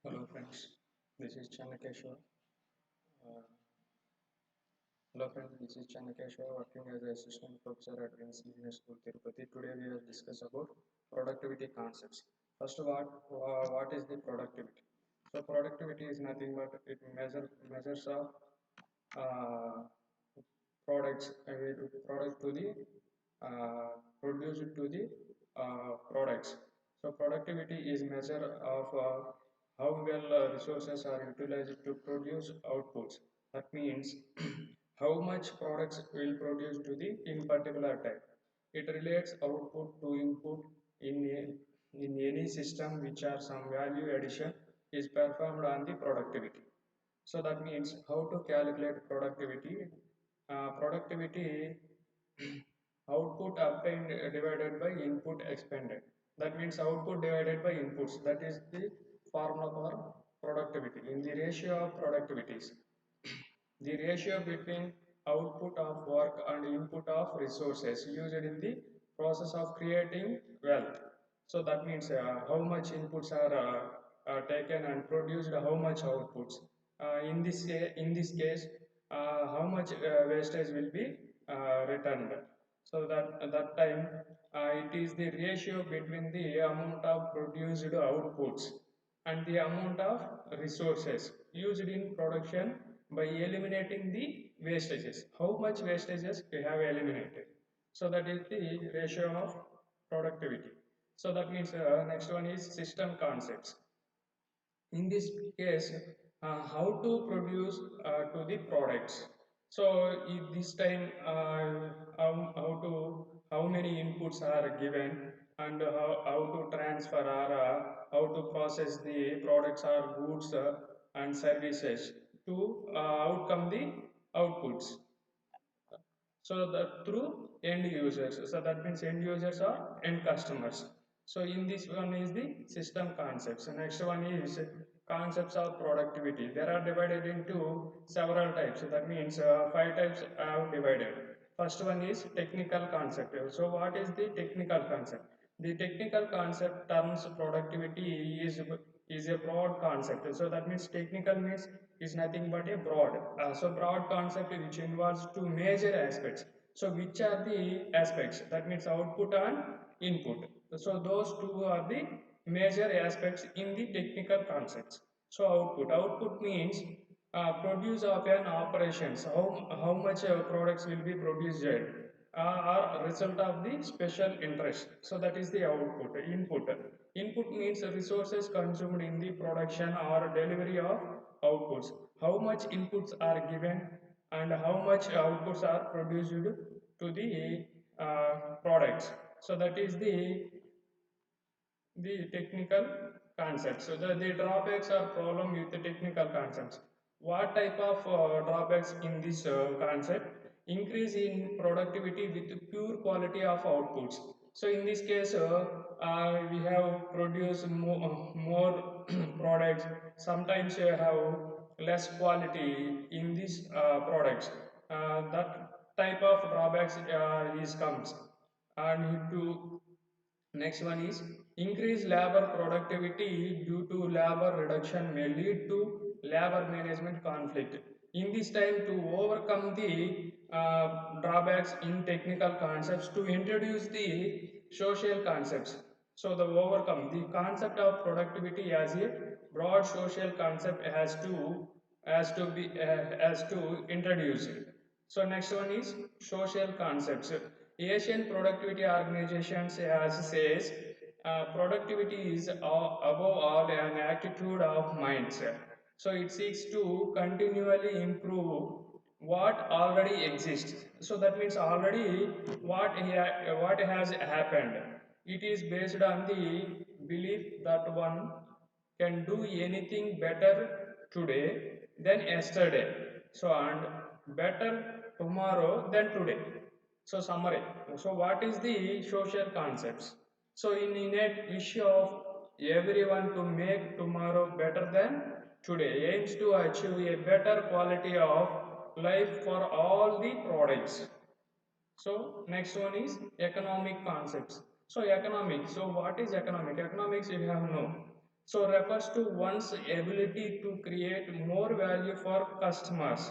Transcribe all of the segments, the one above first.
Hello friends, this is Channakeshwar. Uh, Hello friends, this is Channakeshwar working as an assistant professor at Wings Business School, Tirupati. Today we will discuss about productivity concepts. First, what is the productivity? So productivity is nothing but it measures of uh, products product to the produced to the products. So productivity is measure of how well resources are utilized to produce outputs. That means how much products will produce to the in particular time. It relates output to input in any system which are some value addition is performed on the productivity. So that means how to calculate productivity. Productivity output obtained divided by input expended. That means output divided by inputs. That is the formula for productivity. In the ratio of productivities, the ratio between output of work and input of resources used in the process of creating wealth. So that means how much inputs are taken and produced, how much outputs. In this case, how much wastage will be returned. So that at that time, it is the ratio between the amount of produced outputs and the amount of resources used in production by eliminating the wastages. How much wastages we have eliminated. So that is the ratio of productivity. So that means next one is system concepts. In this case, how to produce to the products. So in this time, how many inputs are given and how to transfer or how to process the products or goods and services to outcome the outputs. So that through end users. So that means end users are end customers. So in this one is the system concepts. The next one is concepts of productivity. They are divided into several types. So that means five types are divided. First one is technical concept. So what is the technical concept? The technical concept terms productivity is a broad concept. So that means technical means is nothing but a broad. So broad concept which involves two major aspects. So which are the aspects? That means output and input. So those two are the major aspects in the technical concepts. So output means produce of an operations. How much products will be produced are a result of the special interest. So that is the output. Input means resources consumed in the production or delivery of outputs. How much inputs are given and how much outputs are produced to the products. So that is the technical concepts. So the drawbacks or problem with the technical concepts. What type of drawbacks in this concept? Increase in productivity with pure quality of outputs. So in this case, we have produced more products. Sometimes you have less quality in these products. That type of drawbacks is comes and to next one is increase labor productivity due to labor reduction may lead to labor management conflict. In this time to overcome the drawbacks in technical concepts to introduce the social concepts. So the overcome the concept of productivity as a broad social concept has to introduce it. So next one is social concepts. Asian productivity organizations as says productivity is above all an attitude of mindset. So it seeks to continually improve what already exists. So that means already what has happened. It is based on the belief that one can do anything better today than yesterday. So and better tomorrow than today. So summary. So what is the social concepts? So in innate wish of everyone to make tomorrow better than today aims to achieve a better quality of life for all the products. So next one is economic concepts. So economic. So what is economic? Economics you have no. So refers to one's ability to create more value for customers.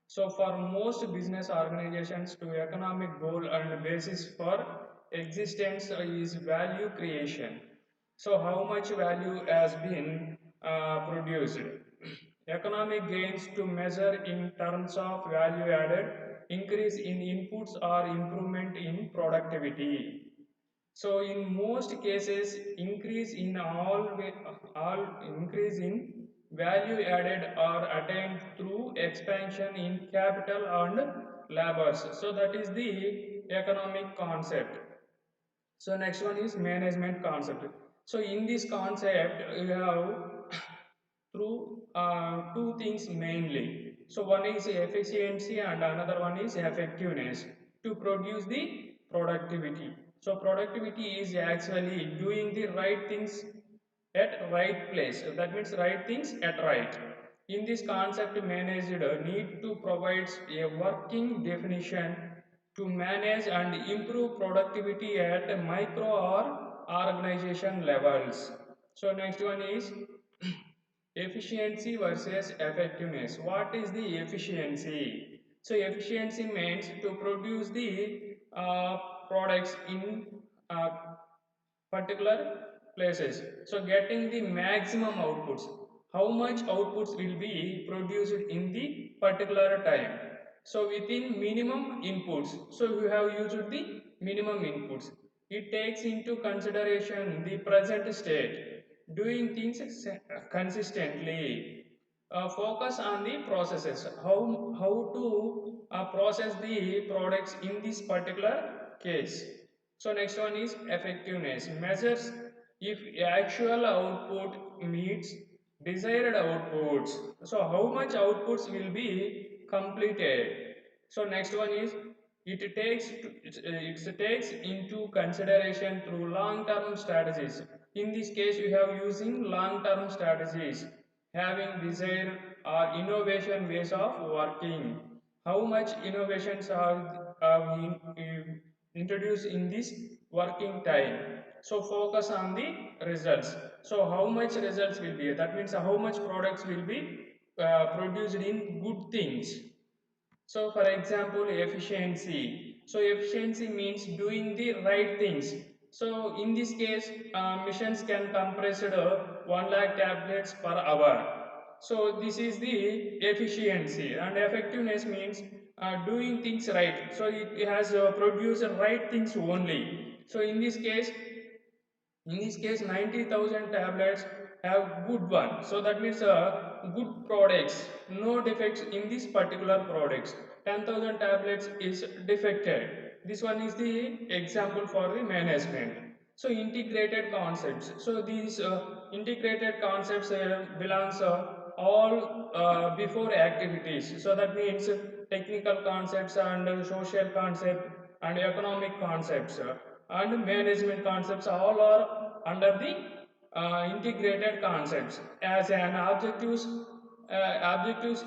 So for most business organizations, to economic goal and basis for existence is value creation. So how much value has been produced? Economic gains to measure in terms of value added, increase in inputs or improvement in productivity. So in most cases, all increase in value added are attained through expansion in capital and labors. So that is the economic concept. So next one is management concept. So in this concept, you have through two things mainly. So one is efficiency and another one is effectiveness to produce the productivity. So productivity is actually doing the right things at right place. That means right things at right. In this concept, manager need to provide a working definition to manage and improve productivity at micro or organization levels. So next one is efficiency versus effectiveness. What is the efficiency? So efficiency means to produce the products in uh, particular places. So getting the maximum outputs. How much outputs will be produced in the particular time. So within minimum inputs. So you have used the minimum inputs. It takes into consideration the present state, doing things consistently. Focus on the processes. How to process the products in this particular case. So next one is effectiveness. Measures if actual output meets desired outputs. So how much outputs will be completed. So next one is it takes into consideration through long-term strategies. In this case, you have using long-term strategies, having desired or innovation ways of working. How much innovations are introduced in this working time. So focus on the results. So how much results will be? That means how much products will be produced in good things. So for example, efficiency. So efficiency means doing the right things. So in this case, machines can compress 1 lakh tablets per hour. So this is the efficiency, and effectiveness means doing things right. So it has produced right things only. So in this case 90,000 tablets have good one. So that means good products, no defects in this particular products. 10,000 tablets is defected. This one is the example for the management. So integrated concepts. So these integrated concepts belongs all before activities. So that means technical concepts and social concept and economic concepts and management concepts all are under the integrated concepts. As an objectives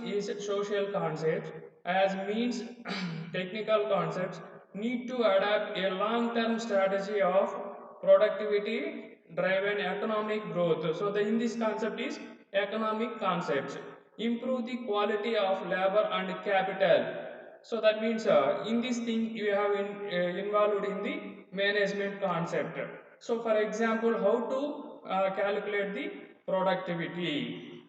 is social concepts, as means technical concepts need to adapt a long-term strategy of productivity driven economic growth. So the in this concept is economic concepts. Improve the quality of labor and capital. So that means in this thing you have involved in the management concept. So for example, how to calculate the productivity.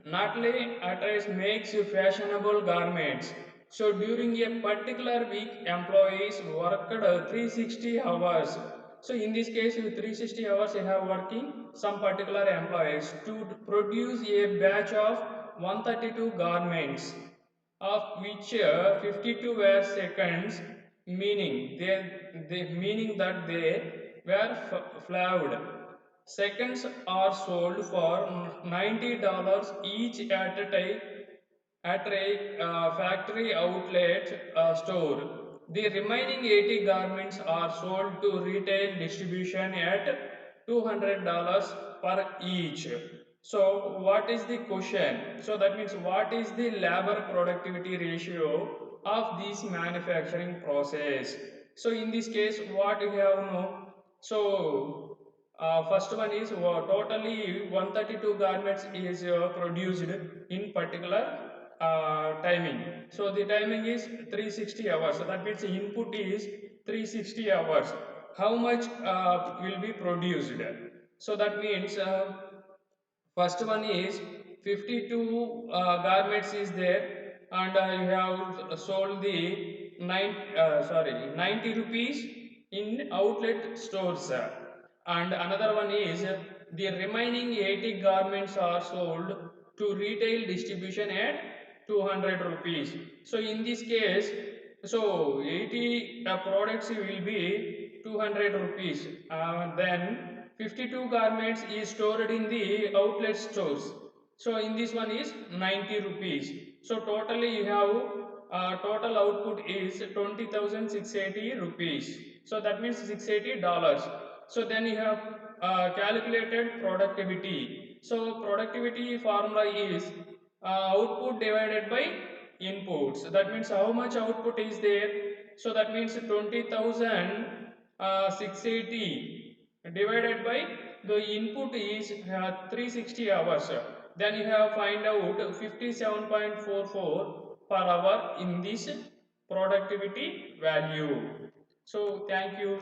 Natle attires makes fashionable garments. So during a particular week, employees worked 360 hours. So in this case, with 360 hours, you have working some particular employees to produce a batch of 132 garments, of which 52 were seconds, meaning that they were flawed. Seconds are sold for $90 each at a factory outlet store. The remaining 80 garments are sold to retail distribution at $200 per each. So what is the question? So that means what is the labor productivity ratio of this manufacturing process? So in this case, what we have no. So First one is totally 132 garments is produced in particular timing. So the timing is 360 hours. So that means the input is 360 hours. How much will be produced? So that means first one is 52 garments is there, and you have sold the 90 rupees in outlet stores. And another one is the remaining 80 garments are sold to retail distribution at 200 rupees. So in this case, so 80 products will be 200 rupees. Then 52 garments is stored in the outlet stores. So in this one is 90 rupees. So totally you have total output is 20,680 rupees. So that means $680. So then you have calculated productivity. So productivity formula is output divided by inputs. That means how much output is there. So that means 20,680 divided by the input is 360 hours. Then you have find out 57.44 per hour in this productivity value. So thank you.